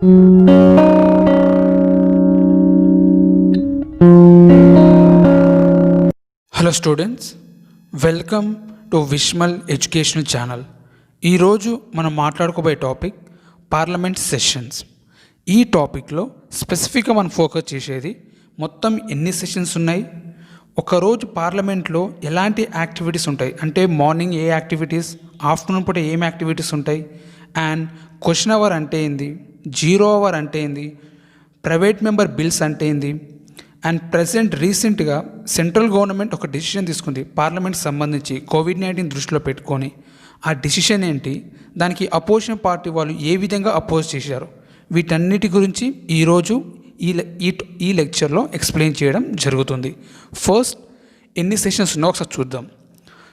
Hello students, welcome to Vishmal educational channel. ఈరోజు మనం మాట్లాడుకోబోయే topic parliament sessions. ఈ టాపిక్లో స్పెసిఫిక్గా మనం ఫోకస్ చేసేది మొత్తం ఎన్ని సెషన్స్ ఉన్నాయి, ఒకరోజు పార్లమెంట్లో ఎలాంటి యాక్టివిటీస్ ఉంటాయి, అంటే మార్నింగ్ ఏ యాక్టివిటీస్, ఆఫ్టర్నూన్ పూట ఏం యాక్టివిటీస్ ఉంటాయి, అండ్ క్వశ్చన్ అవర్ అంటే ఏంది, జీరో అవర్ అంటే ఏంది, ప్రైవేట్ మెంబర్ బిల్స్ అంటే ఏంది, అండ్ రీసెంట్గా సెంట్రల్ గవర్నమెంట్ ఒక డెసిషన్ తీసుకుంది పార్లమెంట్కి సంబంధించి కోవిడ్-19 దృష్టిలో పెట్టుకొని. ఆ డెసిషన్ ఏంటి, దానికి అపోజిషన్ పార్టీ వాళ్ళు ఏ విధంగా అపోజ్ చేశారు, వీటన్నిటి గురించి ఈరోజు ఈ లెక్చర్లో ఎక్స్ప్లెయిన్ చేయడం జరుగుతుంది. ఫస్ట్ ఎన్ని సెషన్స్ ఉన్నాయో ఒకసారి చూద్దాం.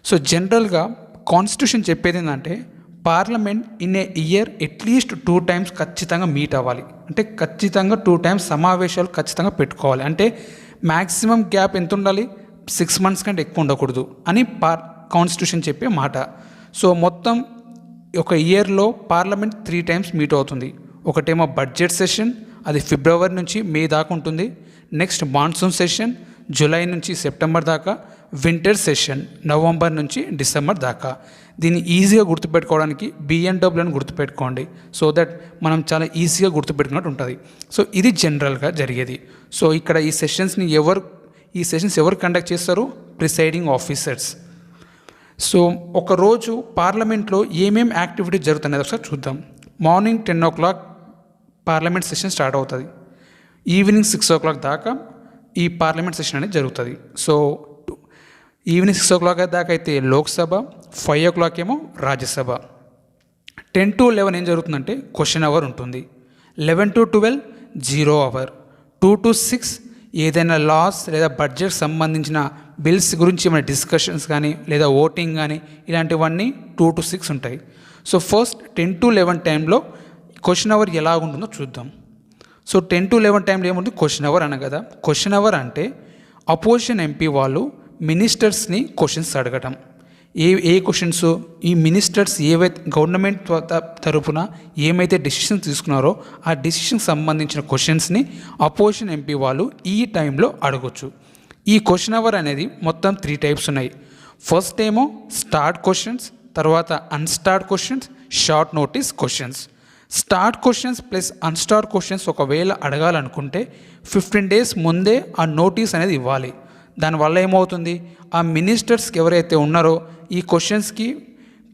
సో జనరల్గా కాన్స్టిట్యూషన్ చెప్పేది ఏంటంటే parliament in a year at least 2 times ఖచ్చితంగా మీట్ అవ్వాలి, అంటే ఖచ్చితంగా 2 times సమావేశాలు ఖచ్చితంగా పెట్టుకోవాలి. అంటే మ్యాక్సిమం గ్యాప్ ఎంత ఉండాలి, 6 months కంటే ఎక్కువ ఉండకూడదు అని కాన్స్టిట్యూషన్ చెప్పే మాట. సో మొత్తం ఒక ఇయర్లో పార్లమెంట్ 3 times మీట్ అవుతుంది. ఒకటేమో బడ్జెట్ సెషన్, అది ఫిబ్రవరి నుంచి మే దాకా ఉంటుంది. నెక్స్ట్ మాన్సూన్ సెషన్ జూలై నుంచి సెప్టెంబర్ దాకా, వింటర్ సెషన్ నవంబర్ నుంచి డిసెంబర్ దాకా. దీన్ని ఈజీగా గుర్తుపెట్టుకోవడానికి BNW అని గుర్తుపెట్టుకోండి, సో దట్ మనం చాలా ఈజీగా గుర్తుపెట్టుకున్నట్టు ఉంటుంది. సో ఇది జనరల్గా జరిగేది. సో ఇక్కడ ఈ సెషన్స్ ఎవరు కండక్ట్ చేస్తారు, ప్రిసైడింగ్ ఆఫీసర్స్. సో ఒకరోజు పార్లమెంట్లో ఏమేమి యాక్టివిటీస్ జరుగుతున్నాయో ఒకసారి చూద్దాం. Morning 10 o'clock parliament session start అవుతుంది. ఈవినింగ్ 6 o'clock దాకా ఈ పార్లమెంట్ సెషన్ అనేది జరుగుతుంది. సో ఈవినింగ్ 6 o'clock దాకా అయితే లోక్సభ, 5 o'clock ఏమో రాజ్యసభ. 10 to 11 ఏం జరుగుతుందంటే క్వశ్చన్ అవర్ ఉంటుంది. 11 to 12 జీరో అవర్. 2 to 6 ఏదైనా లాస్ లేదా బడ్జెట్ సంబంధించిన బిల్స్ గురించి ఏమైనా డిస్కషన్స్ కానీ లేదా ఓటింగ్ కానీ ఇలాంటివన్నీ 2 to 6 ఉంటాయి. సో ఫస్ట్ 10 to 11 టైంలో క్వశ్చన్ అవర్ ఎలా ఉంటుందో చూద్దాం. సో 10 to 11 టైంలో ఏముంటుంది, క్వశ్చన్ అవర్ అన కదా. క్వశ్చన్ అవర్ అంటే అపోజిషన్ MP వాళ్ళు మినిస్టర్స్ని క్వశ్చన్స్ అడగటం. ఏ క్వశ్చన్స్, ఈ మినిస్టర్స్ ఏవైతే గవర్నమెంట్ తరపున ఏమైతే డెసిషన్స్ తీసుకున్నారో ఆ డెసిషన్కి సంబంధించిన క్వశ్చన్స్ని అపోజిషన్ MP వాళ్ళు ఈ టైంలో అడగొచ్చు. ఈ క్వశ్చన్ అవర్ అనేది మొత్తం 3 types ఉన్నాయి. ఫస్ట్ ఏమో స్టార్ట్ క్వశ్చన్స్, తర్వాత unstarred questions, short notice questions. Starred questions plus unstarred questions ఒకవేళ అడగాలనుకుంటే 15 days ముందే ఆ నోటీస్ అనేది ఇవ్వాలి. దానివల్ల ఏమవుతుంది, ఆ మినిస్టర్స్కి ఎవరైతే ఉన్నారో ఈ క్వశ్చన్స్కి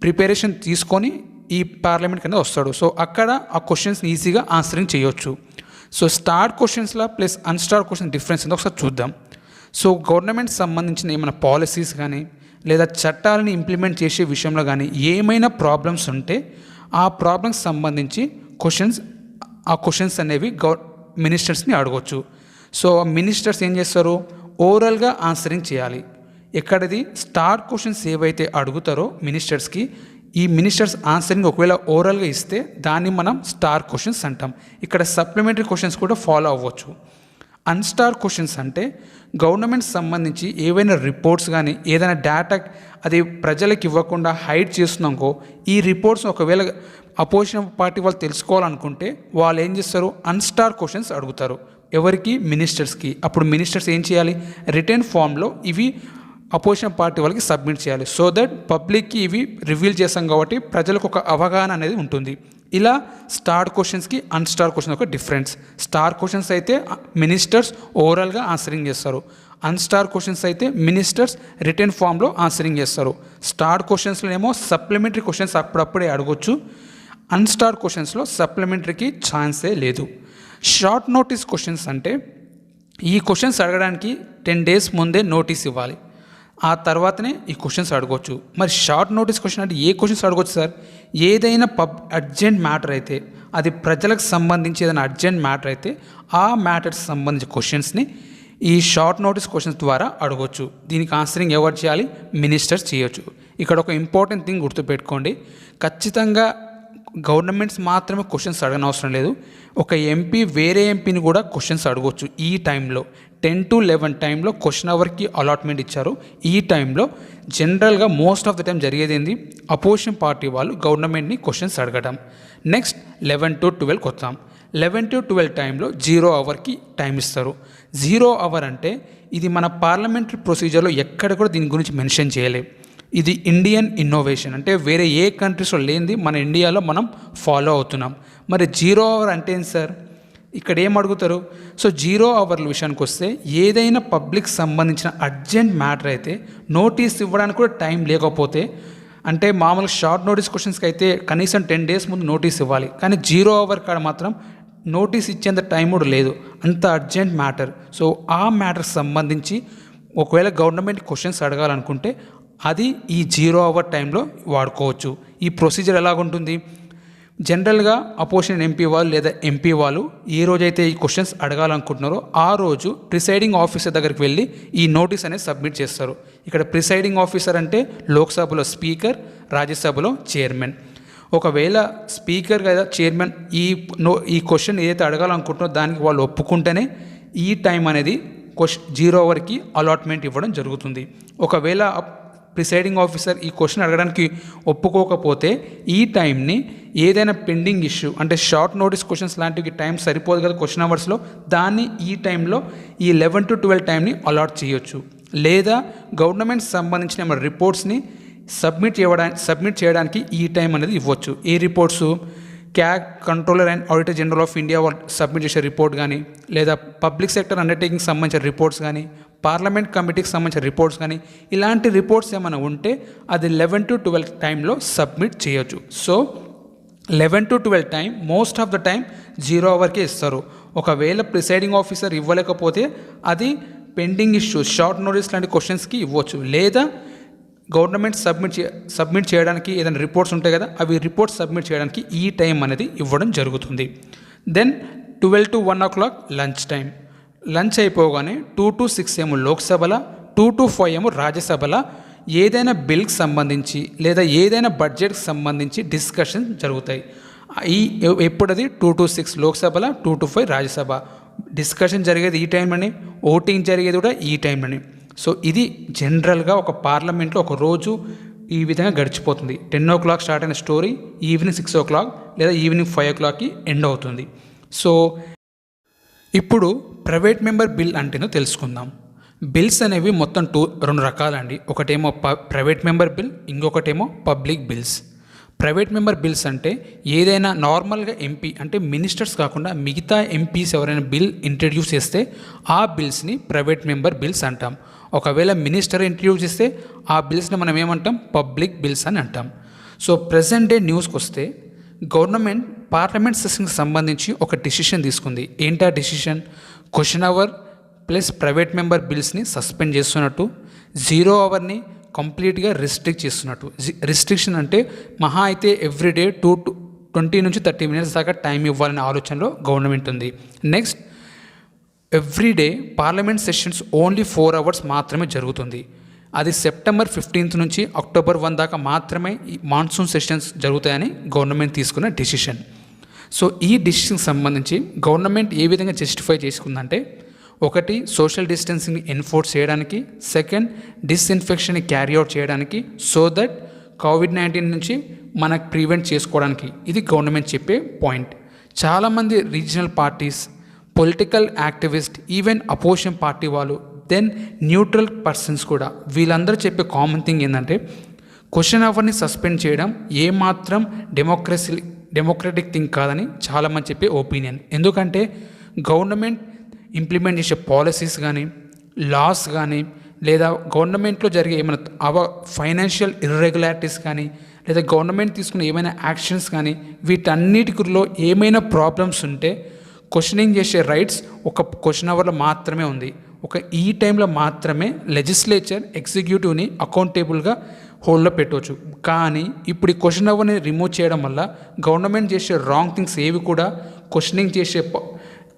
ప్రిపరేషన్ తీసుకొని ఈ పార్లమెంట్ కింద వస్తాడు. సో అక్కడ ఆ క్వశ్చన్స్ని ఈజీగా ఆన్సరింగ్ చేయొచ్చు. సో స్టార్ట్ క్వశ్చన్స్లో ప్లస్ అన్స్టార్ట్ క్వశ్చన్ డిఫరెన్స్ ఏందో ఒకసారి చూద్దాం. సో గవర్నమెంట్ సంబంధించిన ఏమైనా పాలసీస్ కానీ లేదా చట్టాలని ఇంప్లిమెంట్ చేసే విషయంలో కానీ ఏమైనా ప్రాబ్లమ్స్ ఉంటే ఆ ప్రాబ్లమ్స్ సంబంధించి ఆ క్వశ్చన్స్ అనేవి మినిస్టర్స్ని అడగవచ్చు. సో మినిస్టర్స్ ఏం చేస్తారు, ఓరల్గా ఆన్సరింగ్ చేయాలి. ఎక్కడిది స్టార్ట్ క్వశ్చన్స్ ఏవైతే అడుగుతారో మినిస్టర్స్కి, ఈ మినిస్టర్స్ ఆన్సరింగ్ ఒకవేళ ఓరల్గా ఇస్తే దాన్ని మనం స్టార్ క్వశ్చన్స్ అంటాం. ఇక్కడ సప్లిమెంటరీ క్వశ్చన్స్ కూడా ఫాలో అవ్వచ్చు. అన్స్టార్ క్వశ్చన్స్ అంటే గవర్నమెంట్ సంబంధించి ఏవైనా రిపోర్ట్స్ కానీ ఏదైనా డేటా అది ప్రజలకు ఇవ్వకుండా హైడ్ చేస్తున్నాకో ఈ రిపోర్ట్స్ ఒకవేళ అపోజిషన్ పార్టీ వాళ్ళు తెలుసుకోవాలనుకుంటే వాళ్ళు ఏం చేస్తారు, అన్స్టార్ క్వశ్చన్స్ అడుగుతారు. ఎవరికి, మినిస్టర్స్కి. అప్పుడు మినిస్టర్స్ ఏం చేయాలి, రిటర్న్ ఫామ్లో ఇవి అపోజిషన్ పార్టీ వాళ్ళకి సబ్మిట్ చేయాలి. సో దట్ పబ్లిక్కి ఇవి రివీల్ చేస్తాం కాబట్టి ప్రజలకు ఒక అవగాహన అనేది ఉంటుంది. ఇలా స్టార్ క్వశ్చన్స్కి అన్స్టార్ క్వశ్చన్ ఒక డిఫరెన్స్. స్టార్ క్వశ్చన్స్ అయితే మినిస్టర్స్ ఓవరాల్గా ఆన్సరింగ్ చేస్తారు. అన్స్టార్ క్వశ్చన్స్ అయితే మినిస్టర్స్ రిటర్న్ ఫామ్లో ఆన్సరింగ్ చేస్తారు. స్టార్ క్వశ్చన్స్లో ఏమో సప్లిమెంటరీ క్వశ్చన్స్ అప్పుడప్పుడే అడగొచ్చు. అన్స్టార్ క్వశ్చన్స్లో సప్లిమెంటరీకి ఛాన్సే లేదు. షార్ట్ నోటీస్ క్వశ్చన్స్ అంటే ఈ క్వశ్చన్స్ అడగడానికి 10 days ముందే నోటీస్ ఇవ్వాలి, ఆ తర్వాతనే ఈ క్వశ్చన్స్ అడగవచ్చు. మరి షార్ట్ నోటీస్ క్వశ్చన్ అంటే ఏ క్వశ్చన్స్ అడగవచ్చు సార్, ఏదైనా అర్జెంట్ మ్యాటర్ అయితే, అది ప్రజలకు సంబంధించి ఏదైనా అర్జెంట్ మ్యాటర్ అయితే ఆ మ్యాటర్స్ సంబంధించిన క్వశ్చన్స్ని ఈ షార్ట్ నోటీస్ క్వశ్చన్స్ ద్వారా అడగవచ్చు. దీనికి ఆన్సరింగ్ ఎవరు చేయాలి, మినిస్టర్స్ చేయొచ్చు. ఇక్కడ ఒక ఇంపార్టెంట్ థింగ్ గుర్తుపెట్టుకోండి, ఖచ్చితంగా గవర్నమెంట్స్ మాత్రమే క్వశ్చన్స్ అడగనవసరం లేదు. ఒక ఎంపీ వేరే ఎంపీని కూడా క్వశ్చన్స్ అడగవచ్చు. ఈ టైంలో 10 to 11 టైంలో క్వశ్చన్ అవర్కి అలాట్మెంట్ ఇచ్చారు. ఈ టైంలో జనరల్గా మోస్ట్ ఆఫ్ ద టైం జరిగేది ఏంది, అపోజిషన్ పార్టీ వాళ్ళు గవర్నమెంట్ని క్వశ్చన్స్ అడగడం. నెక్స్ట్ 11 to 12 వస్తాం. 11 to 12 టైంలో 0 అవర్కి టైం ఇస్తారు. 0 అవర్ అంటే ఇది మన పార్లమెంటరీ ప్రొసీజర్లో ఎక్కడ కూడా దీని గురించి మెన్షన్ చేయలేదు. ఇది ఇండియన్ ఇన్నోవేషన్, అంటే వేరే ఏ కంట్రీస్లో లేనిది మన ఇండియాలో మనం ఫాలో అవుతున్నాం. మరి 0 అవర్ అంటే ఏంటి సార్? ఇక్కడ ఏం అడుగుతారు? సో 0 అవర్ల విషయానికి వస్తే ఏదైనా పబ్లిక్ సంబంధించిన అర్జెంట్ మ్యాటర్ అయితే నోటీస్ ఇవ్వడానికి కూడా టైం లేకపోతే, అంటే మామూలుగా షార్ట్ నోటీస్ క్వశ్చన్స్కి అయితే కనీసం 10 days ముందు నోటీస్ ఇవ్వాలి, కానీ 0 అవర్ కాడ మాత్రం నోటీస్ ఇచ్చేంత టైం కూడా లేదు, అంత అర్జెంట్ మ్యాటర్. సో ఆ మ్యాటర్కి సంబంధించి ఒకవేళ గవర్నమెంట్ క్వశ్చన్స్ అడగాలనుకుంటే అది ఈ 0 అవర్ టైంలో వాడుకోవచ్చు. ఈ ప్రొసీజర్ ఎలాగుంటుంది? జనరల్గా అపోజిషన్ ఎంపీ వాళ్ళు లేదా ఎంపీ వాళ్ళు ఏ రోజైతే ఈ క్వశ్చన్స్ అడగాలనుకుంటున్నారో ఆ రోజు ప్రిసైడింగ్ ఆఫీసర్ దగ్గరికి వెళ్ళి ఈ నోటీస్ అనేది సబ్మిట్ చేస్తారు. ఇక్కడ ప్రిసైడింగ్ ఆఫీసర్ అంటే లోక్సభలో స్పీకర్, రాజ్యసభలో చైర్మన్. ఒకవేళ స్పీకర్ లేదా చైర్మన్ ఈ క్వశ్చన్ ఏదైతే అడగాలనుకుంటున్నారో దానికి వాళ్ళు ఒప్పుకుంటేనే ఈ టైం అనేది 0 అవర్కి అలాట్మెంట్ ఇవ్వడం జరుగుతుంది. ఒకవేళ ప్రిసైడింగ్ ఆఫీసర్ ఈ క్వశ్చన్ అడగడానికి ఒప్పుకోకపోతే ఈ టైంని ఏదైనా పెండింగ్ ఇష్యూ, అంటే షార్ట్ నోటీస్ క్వశ్చన్స్ లాంటివి టైం సరిపోదు కదా క్వశ్చన్ అవర్స్లో, దాన్ని ఈ టైంలో ఈ 11 to 12 టైంని అలాట్ చేయొచ్చు. లేదా గవర్నమెంట్ సంబంధించిన రిపోర్ట్స్ని సబ్మిట్ చేయడానికి ఈ టైం అనేది ఇవ్వచ్చు. ఏ reports? Controller and auditor general of India వాళ్ళు సబ్మిట్ చేసే రిపోర్ట్ కానీ, లేదా పబ్లిక్ సెక్టర్ అండర్టేకింగ్ సంబంధించిన రిపోర్ట్స్ కానీ, పార్లమెంట్ కమిటీకి సంబంధించిన రిపోర్ట్స్ కానీ, ఇలాంటి రిపోర్ట్స్ ఏమైనా ఉంటే అది 11 to 12 టైంలో సబ్మిట్ చేయొచ్చు. So 11 to 12 time most of the time 0 అవర్కే ఇస్తారు. ఒకవేళ ప్రిసైడింగ్ ఆఫీసర్ ఇవ్వలేకపోతే అది పెండింగ్ ఇష్యూస్, షార్ట్ నోటీస్ లాంటి క్వశ్చన్స్కి ఇవ్వచ్చు. లేదా గవర్నమెంట్ సబ్మిట్ చేయడానికి ఏదైనా రిపోర్ట్స్ ఉంటాయి కదా, అవి రిపోర్ట్స్ సబ్మిట్ చేయడానికి ఈ టైం అనేది ఇవ్వడం జరుగుతుంది. Then 12 to 1 o'clock lunch time. Lunch అయిపోగానే 2 to 6 ఏమో లోక్సభలో, 2 to 5 ఏమో రాజ్యసభలో ఏదైనా బిల్కి సంబంధించి లేదా ఏదైనా బడ్జెట్కి సంబంధించి డిస్కషన్ జరుగుతాయి. ఎప్పుడది 2 to 6 లోక్సభలో, 2 to 5 రాజ్యసభ. డిస్కషన్ జరిగేది ఈ టైంలోనే, ఓటింగ్ జరిగేది కూడా ఈ టైంలోనే. సో ఇది జనరల్గా ఒక పార్లమెంట్లో ఒక రోజు ఈ విధంగా గడిచిపోతుంది. 10 o'clock స్టార్ట్ అయిన స్టోరీ ఈవినింగ్ 6 o'clock లేదా ఈవినింగ్ 5 o'clockకి ఎండ్ అవుతుంది. సో ఇప్పుడు ప్రైవేట్ మెంబర్ బిల్ అంటేనో తెలుసుకుందాం. బిల్స్ అనేవి మొత్తం 2 రకాలండి. ఒకటేమో ప్రైవేట్ మెంబర్ బిల్, ఇంకొకటేమో public bills. Private member bills అంటే ఏదైనా నార్మల్గా ఎంపీ అంటే మినిస్టర్స్ కాకుండా మిగతా ఎంపీస్ ఎవరైనా బిల్ ఇంట్రడ్యూస్ చేస్తే ఆ బిల్స్ని ప్రైవేట్ మెంబర్ బిల్స్ అంటాం. ఒకవేళ మినిస్టర్ ఇంట్రడ్యూస్ చేస్తే ఆ బిల్స్ని మనం ఏమంటాం? పబ్లిక్ బిల్స్ అని అంటాం. సో ప్రజెంట్ డే న్యూస్కి వస్తే గవర్నమెంట్ పార్లమెంట్ సెషన్కి సంబంధించి ఒక డిసిషన్ తీసుకుంది. ఏంటా decision? Question hour plus private member బిల్స్ని సస్పెండ్ చేస్తున్నట్టు, 0 అవర్ని కంప్లీట్గా రిస్ట్రిక్ట్ చేస్తున్నట్టు. రిస్ట్రిక్షన్ అంటే మహా అయితే ఎవ్రీడే 20 నుంచి 30 minutes దాకా టైం ఇవ్వాలనే ఆలోచనలో గవర్నమెంట్ ఉంది. Next, everyday parliament sessions only 4 hours మాత్రమే జరుగుతుంది. అది September 15th నుంచి October 1 దాకా మాత్రమే ఈ మాన్సూన్ సెషన్స్ జరుగుతాయని గవర్నమెంట్ తీసుకున్న డిసిషన్. సో ఈ డిసిషన్కి సంబంధించి గవర్నమెంట్ ఏ విధంగా జస్టిఫై చేసుకుందంటే, ఒకటి సోషల్ డిస్టెన్సింగ్ని ఎన్ఫోర్స్ చేయడానికి, సెకండ్ డిస్ఇన్ఫెక్షన్ని క్యారీ అవుట్ చేయడానికి, సో దట్ COVID-19 నుంచి మనకు ప్రివెంట్ చేసుకోవడానికి. ఇది గవర్నమెంట్ చెప్పే పాయింట్. చాలామంది regional parties, political activist, even opposition party వాళ్ళు, దెన్ న్యూట్రల్ పర్సన్స్ కూడా, వీళ్ళందరూ చెప్పే కామన్ థింగ్ ఏంటంటే క్వశ్చన్ అవర్ని సస్పెండ్ చేయడం ఏమాత్రం డెమోక్రటిక్ థింగ్ కాదని చాలామంది చెప్పే ఒపీనియన్. ఎందుకంటే గవర్నమెంట్ ఇంప్లిమెంట్ చేసే పాలసీస్ కానీ, లాస్ కానీ, లేదా గవర్నమెంట్లో జరిగే ఏమైనా ఫైనాన్షియల్ ఇర్రెగ్యులారిటీస్ కానీ, లేదా గవర్నమెంట్ తీసుకునే ఏమైనా యాక్షన్స్ కానీ, వీటన్నిటిలో ఏమైనా ప్రాబ్లమ్స్ ఉంటే క్వశ్చనింగ్ చేసే రైట్స్ ఒక క్వశ్చన్ అవర్లో మాత్రమే ఉంది. ఈ టైంలో మాత్రమే లెజిస్లేచర్ ఎగ్జిక్యూటివ్ని అకౌంటబుల్గా హోల్డ్లో పెట్టవచ్చు. కానీ ఇప్పుడు ఈ క్వశ్చన్ అవర్ని రిమూవ్ చేయడం వల్ల గవర్నమెంట్ చేసే రాంగ్ థింగ్స్ ఏవి కూడా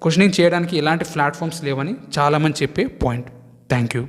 క్వశ్చనింగ్ చేయడానికి ఎలాంటి ప్లాట్ఫామ్స్ లేవని చాలామంది చెప్పే పాయింట్. Thank you.